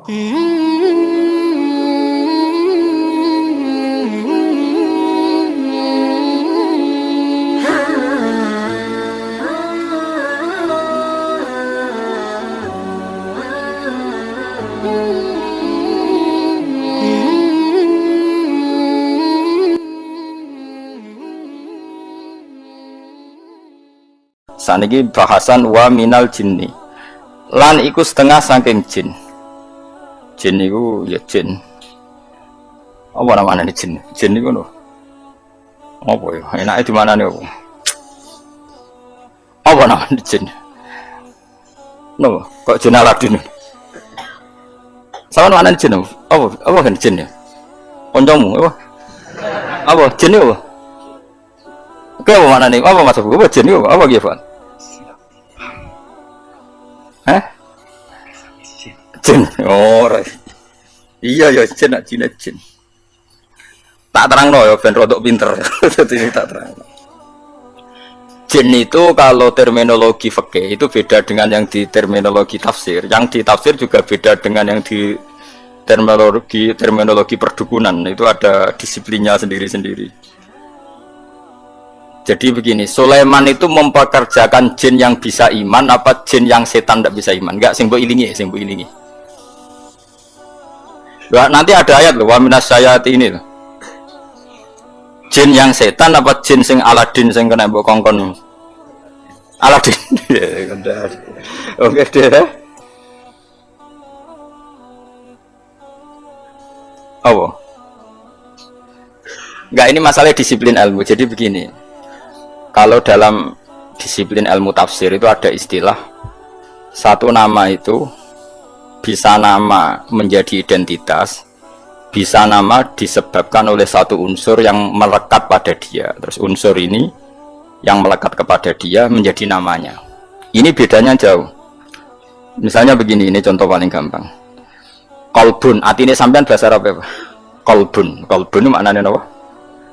Saniki bahasan wa minal jinni. Lan iku setengah saking jin. Jin iku ya jin. Apa namanya jin? Jin iku lho. Apa ya? Enake di mana nih apa? Apa namanya jin? No, kok jin Aladin? Sama mana jin? Apa kan jin ya? Koncomu apa? Apa jin apa? Oke, apa mana nih? Apa masuk? Apa jin itu? Apa gitu? Hah? Jin. Oh, iya ya jin, jin. Tak terang no ya, ben rodok pinter. Jadi tak terang. Jin itu kalau terminologi fikih itu beda dengan yang di terminologi tafsir. Yang di tafsir juga beda dengan yang di terminologi perdukunan. Itu ada disiplinnya sendiri-sendiri. Jadi begini, Sulaiman itu mempekerjakan jin yang bisa iman apa jin yang setan tidak bisa iman? Enggak, sing mbok ilingi. Nah, nanti ada ayat loh, wa minas sayati ini loh. Jin yang setan apa jin sing Aladin sing kena mbok kongkon? Aladin. Oke deh. Apa? Enggak, ini masalah disiplin ilmu. Jadi begini. Kalau dalam disiplin ilmu tafsir itu ada istilah satu nama itu bisa nama menjadi identitas, bisa nama disebabkan oleh satu unsur yang melekat pada dia. Terus unsur ini yang melekat kepada dia menjadi namanya. Ini bedanya jauh. Misalnya begini, ini contoh paling gampang. Kolbun, hati ini sampean bahasa Arab apa? Kolbun itu maknanya apa?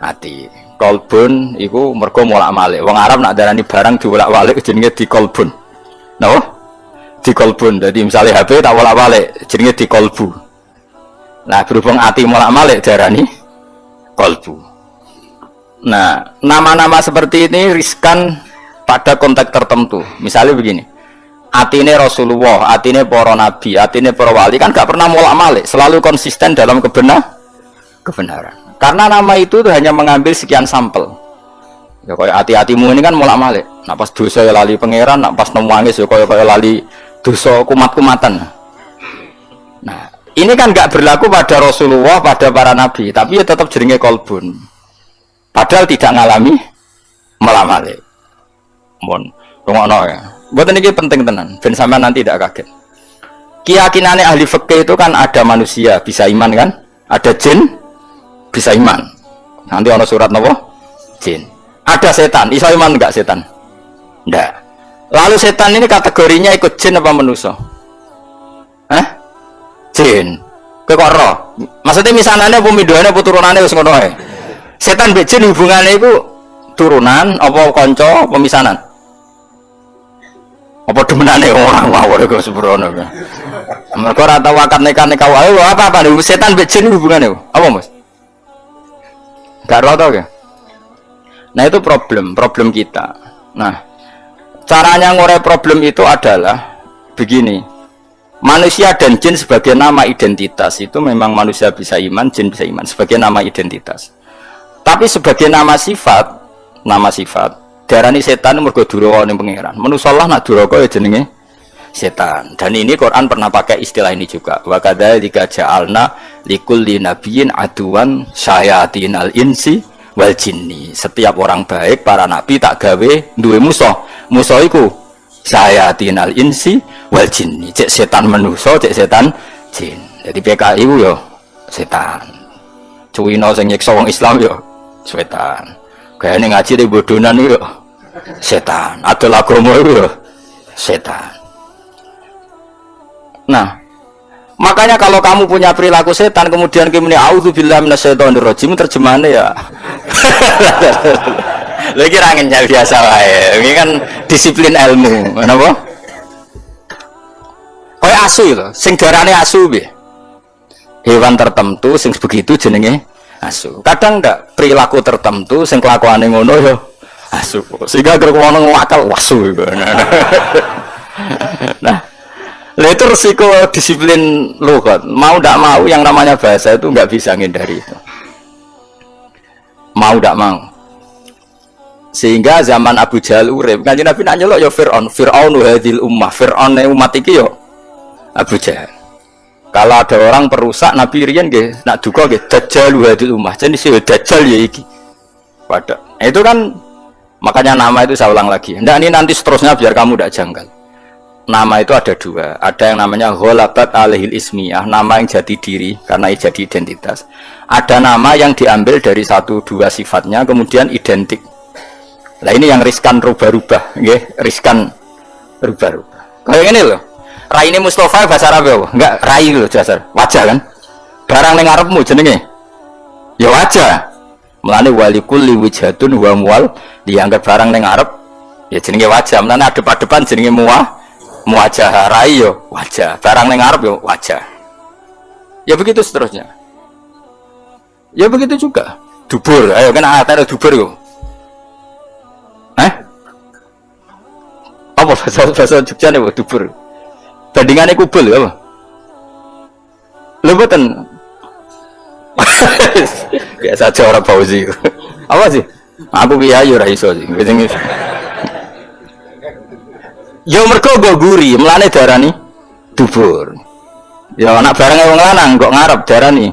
Hati. Kolbun iku mergo molak-malik. Wong Arab nak darani barang diwolak-walik jenenge dikolbun. Napa? Dikolbun. Jadi misalnya HP tak wolak-walik jenenge dikolbu. Nah, berhubung ati molak-malik darani kolbu. Nah, nama-nama seperti ini riskan pada konteks tertentu. Misalnya begini. Atine Rasulullah, atine para nabi, atine para wali kan gak pernah molak-malik, selalu konsisten dalam kebenaran. Karena nama itu hanya mengambil sekian sampel. Ya kayak hati-hatimu ini kan molak-malik. Nak pas dosa ya lali pangeran, nak pas nangis ya kayak lali dosa kumat-kumatan. Nah, ini kan nggak berlaku pada Rasulullah, pada para nabi, tapi ya tetap jenenge kolbun. Padahal tidak ngalami molak-malik. Mohon, rungokno ya. Buat ini penting tenan, ben sampean nanti tidak kaget. Keyakinannya ahli fikih itu kan ada manusia bisa iman kan? Ada jin bisa iman. Nanti ada surat nopo? Jin. Ada setan, iso iman enggak setan? Enggak. Lalu setan ini kategorinya ikut jin apa manusia? Jin. Kowe kok roh? Maksudnya misanane apa midhoane apa turunane wis ngono ae. Setan mbek jin hubungane iku turunan apa kanca apa misanan? Apa demenane orang mawon kok sembrono. Mergo ora tau akad nikah wae apa setan mbek jin hubungane apa Mas? Gak roto ya. Nah itu problem kita. Nah caranya ngorek problem itu adalah begini. Manusia dan jin sebagai nama identitas itu memang manusia bisa iman, jin bisa iman sebagai nama identitas. Tapi sebagai nama sifat darani setan mergo duraka ning pangeran. Manusa Allah nak duraka ya jenenge setan. Dan ini Quran pernah pakai istilah ini juga. Wa kadzalika ja'alna likulli nabiyyin aduwan syayatinal insi wal jinni. Setiap orang baik para nabi tak gawe duwe musuh. Musuh iku syayatinal insi wal jinni. Cek setan manusa, cek setan jin. Jadi PKI ku yo setan. Cuwino sing nyiksa wong Islam yo setan. Gayane ngaji di bodonan yo setan. Adol agama yo setan. Nah, makanya kalau kamu punya perilaku setan kemudian kamu ini auzubillahi minasyaitonirrajim terjemahannya ya. Lagi rangennya biasa wae. Ini kan disiplin ilmu, kenapa? Kayak asu itu, sing darane asu piye? hewan tertentu sing begitu jenenge asu. Kadang ndak perilaku tertentu sing kelakuane ngono yo asu. Sehingga gara ngono ngakal wasu. Nah, itu resiko disiplin lughat. Mau ndak mau yang namanya bahasa itu nggak bisa ngindari itu. Mau ndak mau. Sehingga zaman Abu Jahal urip, Kanjeng Nabi nak nyeluk ya Fir'aun hadhil ummah, Fir'aun umat iki yo Abu Jahal. Kalau ada orang perusak Nabi riyen nggih nak duka nggih Dajjal hadhil ummah. Jadi si Dajjal ya iki. Pada. Itu kan makanya nama itu saya ulang lagi. Ndak ini nanti seterusnya biar kamu tidak janggal. Nama itu ada dua. Ada yang namanya ghalabat alaihil ismiyah, nama yang jati diri karena jadi identitas. Ada nama yang diambil dari satu dua sifatnya kemudian identik. Nah ini yang riskan rubah-rubah, nggih, riskan rubah-rubah. Kayak ini loh. Rai ini Mustafa bahasa Arab ya, enggak rai loh dasar. Wajah kan? Barang ning ngarepmu jenenge. Ya wajah. Mulane walikul liwijhatun wa mual dianggap barang ning ngarep ya jenenge wajah. Mulane adep-adepan jenenge muwajah. Rai yo wajah. Barang ning ngarep yo wajah. Ya begitu seterusnya. Ya begitu juga. Dubur. Ayo kan ada dubur yo. Apa bahasa Jogja nih dubur bandingannya kubul apa lu betul biasa aja orang Fauzi apa sih aku biayu raiso sih ya mereka gue guri melane darah nih dubur ya anak barangnya wong lanang kok ngarep darah nih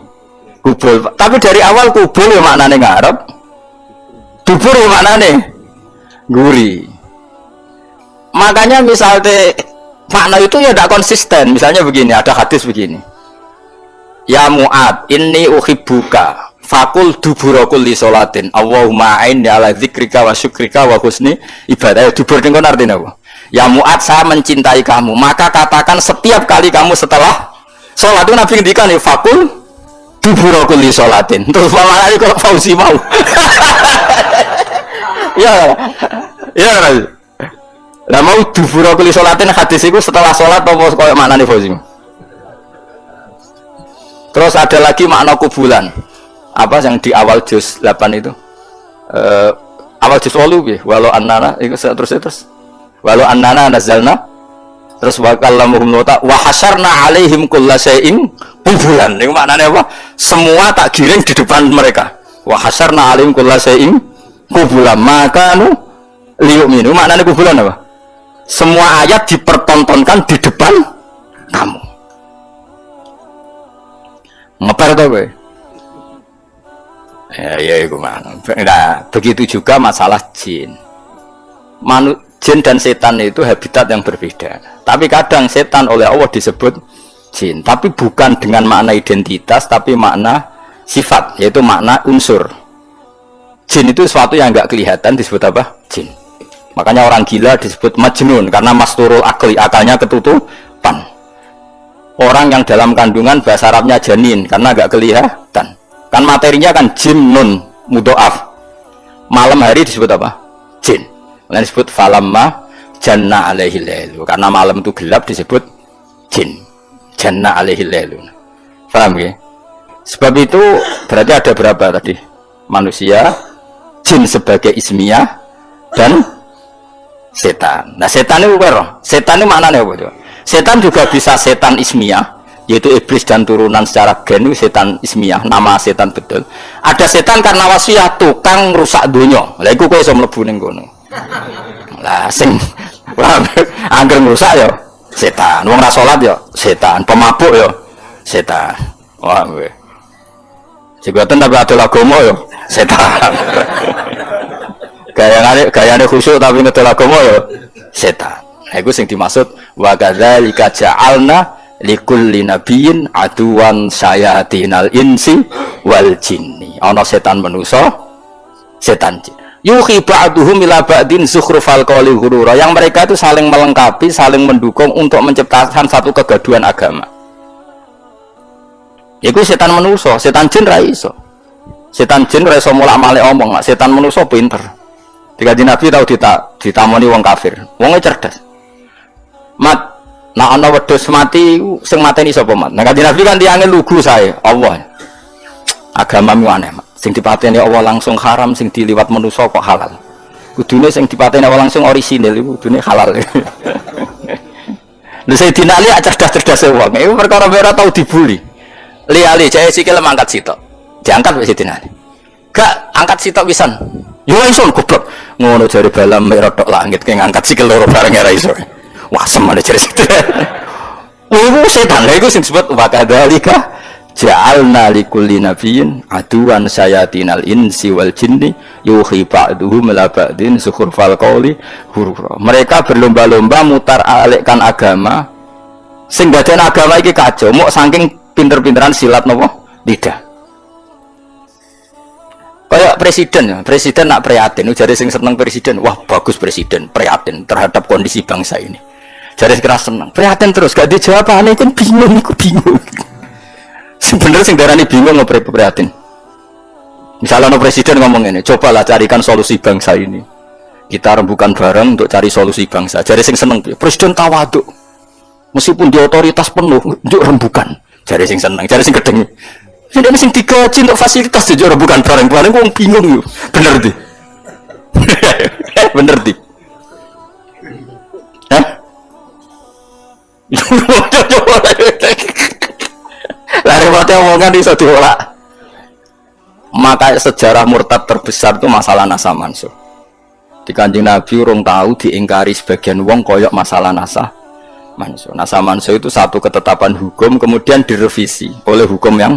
kubul tapi dari awal kubul ya maknanya ngarep dubur ya maknanya guri. Makanya misalnya makna itu ya tidak konsisten. Misalnya begini, ada hadis begini. Ya Mu'ad, inni uhibbuka fakul dubura kulli sholatin. Allahumma a'inni ala dzikrika wa syukrika wa husni ibadah. Dubur itu artinya apa? Ya Mu'ad, saya mencintai kamu. Maka katakan setiap kali kamu setelah sholat itu Nabi ngendikan ya fakul dubura kulli sholatin. Terus malah kalau Fauzi mau. Ya. Lah mau dubura kuli sholatin hadis itu setelah sholat apa koyo maknane Fauzi. Terus ada lagi makna kubulan. Apa yang di awal juz 8 itu? Awal juz 8 piye? Walau annana itu terus. Walau annana nazalna terus wa kallamuhum wa hasyarna alaihim kullasyai'in kubulan. Itu maknane apa? Semua tak giring di depan mereka. Wa hasyarna alaihim kullasyai'in kubulan. Maka liyu'minu maknane kubulan apa? Semua ayat dipertontonkan di depan kamu. Ngeper tuh gue. Ya itu mana. Nah, begitu juga masalah jin. Jin dan setan itu habitat yang berbeda. Tapi kadang setan oleh Allah disebut jin. Tapi bukan dengan makna identitas, tapi makna sifat, yaitu makna unsur. Jin itu sesuatu yang nggak kelihatan disebut apa? Jin. Makanya orang gila disebut majnun karena masturul akli, akalnya ketutupan. Orang yang dalam kandungan bahasa Arabnya janin karena agak kelihatan. Kan materinya kan jinnun mudhoaf. Malam hari disebut apa? Jin. Lain disebut falamma janna alaihil lailu. Karena malam itu gelap disebut jin. Janna alaihil lailu. Paham ya? Sebab itu berarti ada berapa tadi? Manusia, jin sebagai ismiyah dan setan. Nah setan itu apa? Setan itu maknanya apa? Setan juga bisa setan ismiyah, yaitu iblis dan turunan secara gen, setan ismiyah, nama setan betul. Ada setan karena wasiat tukang rusak dunia. Lah iku kowe iso mlebu ning kono. Lah sing angger rusak ya setan. Wong ra salat ya setan, pemabuk ya setan. Wah kowe. Jegatan tapi ada agama ya setan. Gayane khusyuk tapi ngedol agama ya setan. Nah iku sing dimaksud wa kadzalika ja'alna likulli nabiyyin aduwan sayatinal insi wal jinni. Ana setan manusa, setan jin. Yuhi ba'duhum ila ba'din zukhrufal qawli ghurura. Yang mereka itu saling melengkapi, saling mendukung untuk menciptakan satu kegaduhan agama. Iku setan manusa, setan jin ra iso. Setan jin ra iso mulak-malik omong, setan manusa pinter. Dikaji Nabi tahu ditamoni wong kafir, wongnya cerdas. Mat, Nah ana wedhus mati sing mateni sapa mat. Nah Kanjeng Nabi kan tiange lugu sae Allah. Agamamu aneh, mat. Sing dipateni Allah langsung haram, sing diliwat manusa kok halal. Kudune sing dipateni Allah langsung orisinil iku kudune halal. Lha Sayyidina Ali cerdas-cerdas wong. Iku perkara ora tau dibuli. Li jae sikil mangkat sitok. Diangkat wis Sayyidina Ali. Gak angkat sitok pisan. Yo iso goblok. Ngono jare balam merotok langit ke ngangkat sikil loro bareng ora iso. Wah semane jare situ. Iku setan lha iku sing disebut wa kadzalika ja'alna likulli nabiyyin aduwan sayatinal insi wal jinni yuhi ba'duhum la ba'din sukhrfal qawli hurura. Mereka berlomba-lomba mutar alikkan agama sing badan agama iki kacau mok saking pinter-pinteran silat napa lidah. Kayak presiden nak prihatin, jadi sing seneng presiden, wah bagus presiden, prihatin terhadap kondisi bangsa ini. Jadi keras seneng, prihatin terus, gak dijawabane kan bingung, iku bingung. Sebenarnya sing darani bingung ngobrol prihatin. Misalnya no presiden ngomong ini, cobalah carikan solusi bangsa ini. Kita rembukan bareng untuk cari solusi bangsa. Jadi sing seneng, presiden tawaduk, meskipun di otoritas penuh, untuk rembukan. Jadi sing seneng, jadi sing gedeng. Ini sing digaji untuk fasilitas jadi rembukan bareng-bareng, gue bingung yuk. Bener di, bener di. Hah? Lari mati omongan iso diolah. Maka sejarah murtad terbesar itu masalah nasa mansuh. Di Kanjeng Nabi urung tahu diingkari sebagian wong koyok masalah nasa mansuh. Nasa mansuh itu satu ketetapan hukum kemudian direvisi oleh hukum yang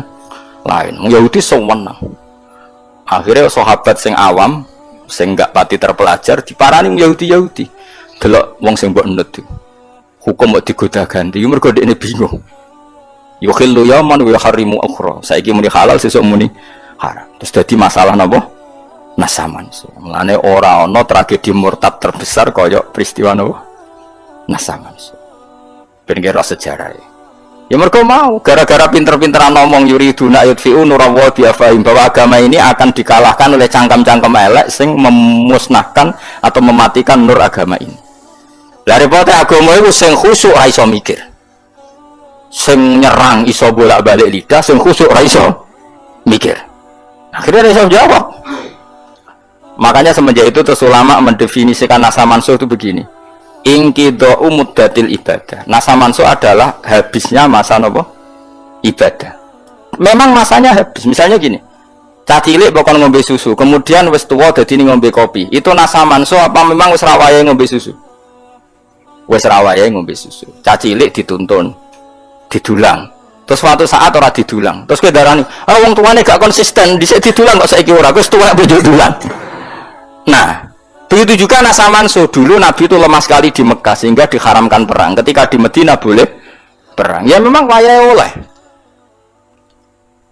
lain. Yahudi sewenang. Akhirnya sahabat sing awam, sing gak pati terpelajar diparani Yahudi. Delok wong sing mbok nut. Hukum mbok digoda ganti, mergo dekne bingung. Yukhillu yawman wa yuharrimu ukhra. Saiki muni halal sesuk muni haram. Terus dadi masalah napa? Nasaman. Mulane ora ana tragedi murtad terbesar kaya peristiwa napa? Nasaman. Ben kira sejarah. Ya mereka mau gara-gara pinter-pinteran ngomong yuriduna yudfi'u nurallahi biafahim bahwa agama ini akan dikalahkan oleh cangkem-cangkem elek sing memusnahkan atau mematikan nur agama ini. Lah repote agama itu sing khusyuk ra iso mikir. Sing nyerang iso bolak-balik lidah, sing khusyuk ra iso mikir. Akhirnya ra iso jawab. Makanya semenjak itu terus ulama mendefinisikan nasa mansuh itu begini. Inqidha'u muddatil ibadah. Nasa mansuh adalah habisnya masa nopo ibadah. Memang masanya habis. Misalnya gini. Cah cilik bakal ngombe susu, kemudian wis tuwa dadi ngombe kopi. Itu nasa mansuh apa memang wis ra wayahe ngombe susu? Wis ra wayahe ngombe susu. Cah cilik dituntun, didulang. Terus suatu saat ora didulang. Terus kowe darani, "Ah wong tuane gak konsisten, dhisik didulang kok saiki ora." Wis tuwa bojo dulang. Nah, begitu juga nasa mansuh. Dulu Nabi itu lemah sekali di Mekah sehingga diharamkan perang. Ketika di Medina boleh perang. Ya memang wayahe oleh.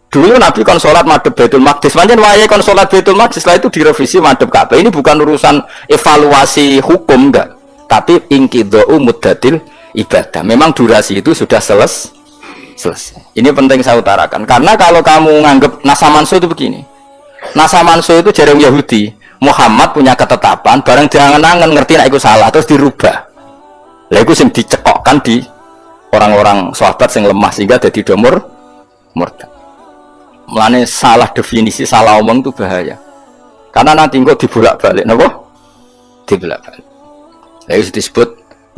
Dulu Nabi kon sholat madhep Baitul Maqdis. Pancen wayahe kon sholat Baitul Maqdis, setelah itu direvisi madhep Ka'bah. Ini bukan urusan evaluasi hukum enggak, tapi inqidha'u muddatil ibadah. Memang durasi itu sudah selesai. Ini penting saya utarakan. Karena kalau kamu nganggap nasa mansuh itu begini. Nasa mansuh itu jarang Yahudi. Muhammad punya ketetapan, barang jangan-jangan ngerti nek iku salah terus dirubah. Lah iku sing dicekokkan di orang-orang sahabat sing lemah sehingga dadi domur murtad. Mulane salah definisi, salah omong itu bahaya. Karena nanti kok dibolak-balik napa? Dibolak-balik. Lah itu disebut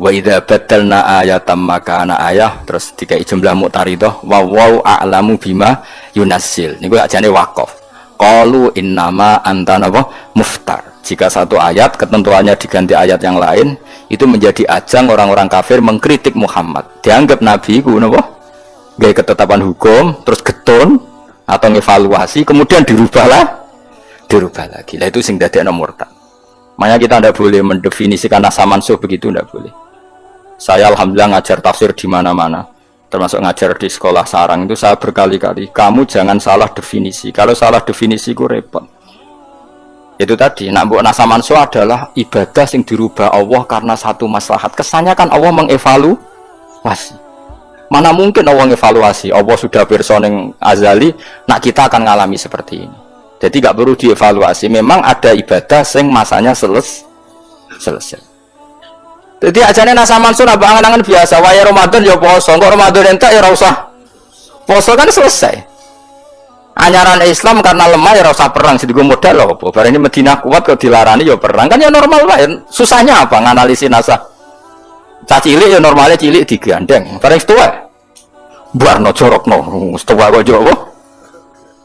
wa idza badalna ayatam makana ayah terus dikai jumlah muqtaridah wa a'lamu bima yunassil. Niku ajane waqaf. Qalu innama anta napa muftar. Jika satu ayat ketentuannya diganti ayat yang lain, itu menjadi ajang orang-orang kafir mengkritik Muhammad. Dianggap nabi ku napa? Gawe ketetapan hukum, terus getun atau ngevaluasi, kemudian dirubah lagi. Lah itu sing dadekno murtad. Makanya kita tidak boleh mendefinisikan nasa mansuh begitu, tidak boleh. Saya alhamdulillah ngajar tafsir di mana-mana. Termasuk ngajar di sekolah sarang itu saya berkali-kali, kamu jangan salah definisi. Kalau salah definisi itu repot. Itu tadi, nak mbok nasa mansuh adalah ibadah yang dirubah Allah karena satu maslahat. Kesannya kan Allah mengevaluasi. Mana mungkin Allah mengevaluasi? Allah sudah pirsa ning azali, nak kita akan ngalami seperti ini. Jadi gak perlu dievaluasi. Memang ada ibadah yang masanya selesai. Jadi ajane nasa mansun abang angan-angan biasa. Waya Ramadan ya poso, kok Ramadan entek ya ora usah poso kan selesai. Anyaran Islam karena lemah ya ora usah perang, sing modal lho apa. Bareng ini Madinah kuat kok dilarani ya perang. Kan ya normal wae. Susahnya apa nganalisis nasa. Cah cilik ya normalnya cilik digandeng. Bareng setua. Buarno jorokno, setua kok jowo.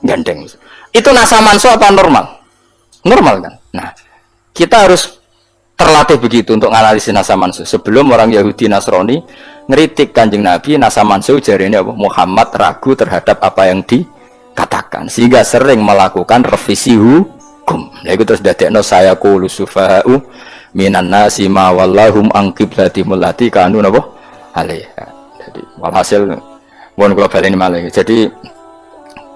Gandeng. Itu nasa mansu apa normal? Normal kan? Nah, kita harus terlatih begitu untuk menganalisis nasa mansu. Sebelum orang Yahudi Nasrani ngeritik Kanjeng Nabi, nasa mansu jarine apa? Muhammad ragu terhadap apa yang dikatakan, sehingga sering melakukan revisi hukum. Nah, itu terus dadekno saya qulu sufaha'u minan nasi ma wallahum an qiblatimul lati kanu napa alaiha. Jadi walhasil mohon kula baleni malih. Jadi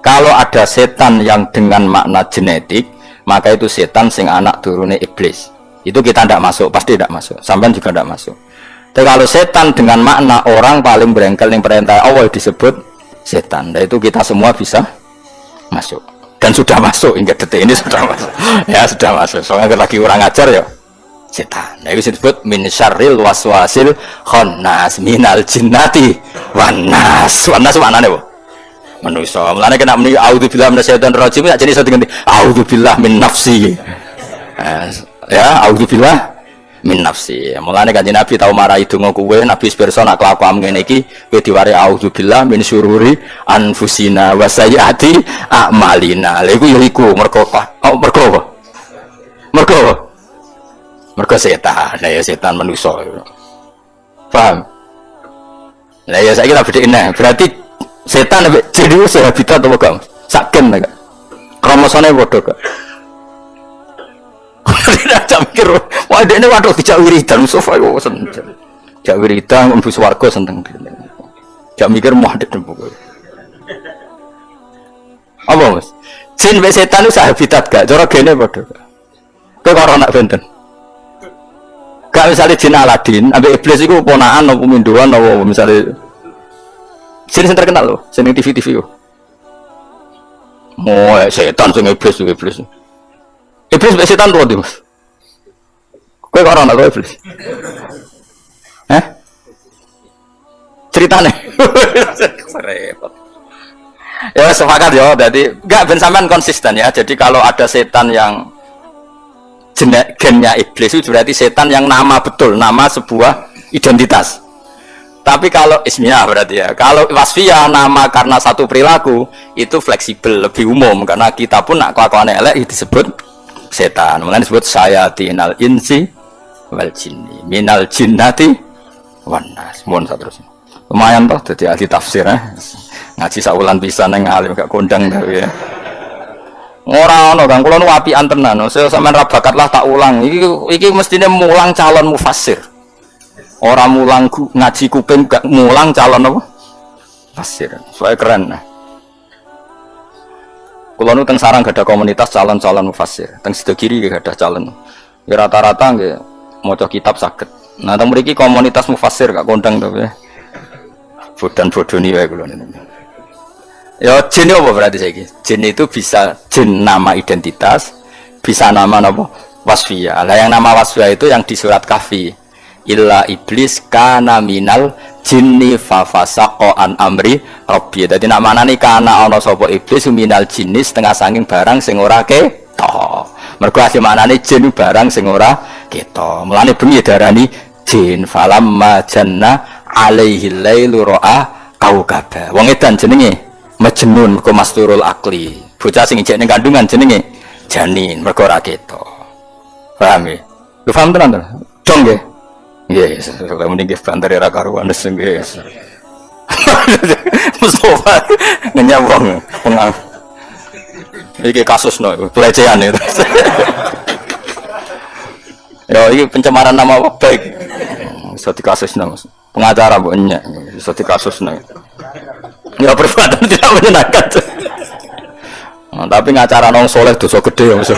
kalau ada setan yang dengan makna genetik, maka itu setan sing anak turune iblis. Itu kita tidak masuk, pasti tidak masuk. Sampai juga tidak masuk. Tapi kalau setan dengan makna orang paling berengkel yang perintah Allah disebut setan. Dan itu kita semua bisa masuk. Dan sudah masuk, hingga detik ini sudah masuk. Ya sudah masuk. Soalnya lagi orang ajar ya setan. Nah, itu disebut min syarril waswasil khannas minal jinnati wan nas. Wan nas maknane apa? Manusia. Mulane kena muni auzubillahi minasyaitonir rajim sak jenis dengan auzubillahi min nafsi. Ya, auzubillahi min nafsi. Mulane Kanjeng Nabi tau marahi donga kuwe, Nabi pirsa nak kelakuan ngene iki kowe diwari auzubillahi min syururi anfusina wa sayyiati a'malina. Lha iku ya iku mergo apa? Mergo setan. Lah ya setan manusia. Paham? Lah ya saiki tak bedhekne. Berarti setan ambek jin itu sehabitat apa gak? Saken ta gak? Kromosone padha gak? Tidak mikir, wah ini waduh dijak wiridan, sofa itu seneng. Jak wiridan, mlebu swarga seneng. Jak mikir mau ada tempat. Apa mas? Jin mbek setan itu sehabitat gak? Cara gene padha gak? Kowe karo anak benten. Gak misalnya jin Aladin, ambek iblis itu ponakan apa minduan apa misalnya jin yang terkenal loh, sing TV-TV yo. Oh, setan sing iblis. Iblis mbek setan tuh Mas. Kowe kok ora ana kowe iblis? Ceritane. Repot. Ya sepakat ya, jadi enggak ben sampean konsisten ya. Jadi kalau ada setan yang gennya iblis itu berarti setan yang nama betul, nama sebuah identitas. Tapi kalau ismiyah berarti ya, kalau wasfiyah nama karena satu perilaku itu fleksibel, lebih umum karena kita pun nak kelakuan elek disebut setan. Mulanya disebut sayatinal insi wal jinni minal jinnati wan nas. Mohon saterusnya. Lumayan toh jadi ahli tafsir ngaji saulan pisan nang alim gak kondang tapi ya. Ora ono Kang, kula nu apian tenan. Saya sampean ra bakat lah tak ulang. Iki mestine mulang calon mufassir. Orang mulang ngaji kuping gak mulang calon apa? Pasir. Soalnya keren. Kalau nu teng sarang gak ada komunitas calon-calon mufasir. Teng sebelah kiri gak ada calon. Ya rata-rata nggak mau kitab sakit. Nah teng mriki komunitas mufasir gak kondang tapi. Bodan nih wae kula niku. Ya jin apa berarti saiki? Jin itu bisa jin nama identitas, bisa nama apa? Wasfiyah. Lah yang nama wasfiyah itu yang di surat Kahfi. Illa iblis kana minal jinni fafasaqa an amri rabbi. Dadi nak manane kana ana sapa iblis minal jinni setengah saking barang sing ora ketok. Mergo asli manane jin barang sing ora ketok. Mulane bengi darani jin falamma janna alaihi lailu ra'a kaukaba. Wong edan jenenge majnun mergo masturul akli. Bocah sing ijek ning kandungan jenenge janin mergo ora ketok. Paham ya? Lu paham tenan to? Dong nggih. Yes, kalau mending banter era karuan yes. Mustafa ngenyawang pengang. Iki kasus no, pelecehan itu. Ya, ini pencemaran nama baik. Satu kasus no, pengacara banyak. Satu kasus no. Ya perbuatan tidak menyenangkan. Nah, tapi ngacara nong soleh dosa gede ya musuh.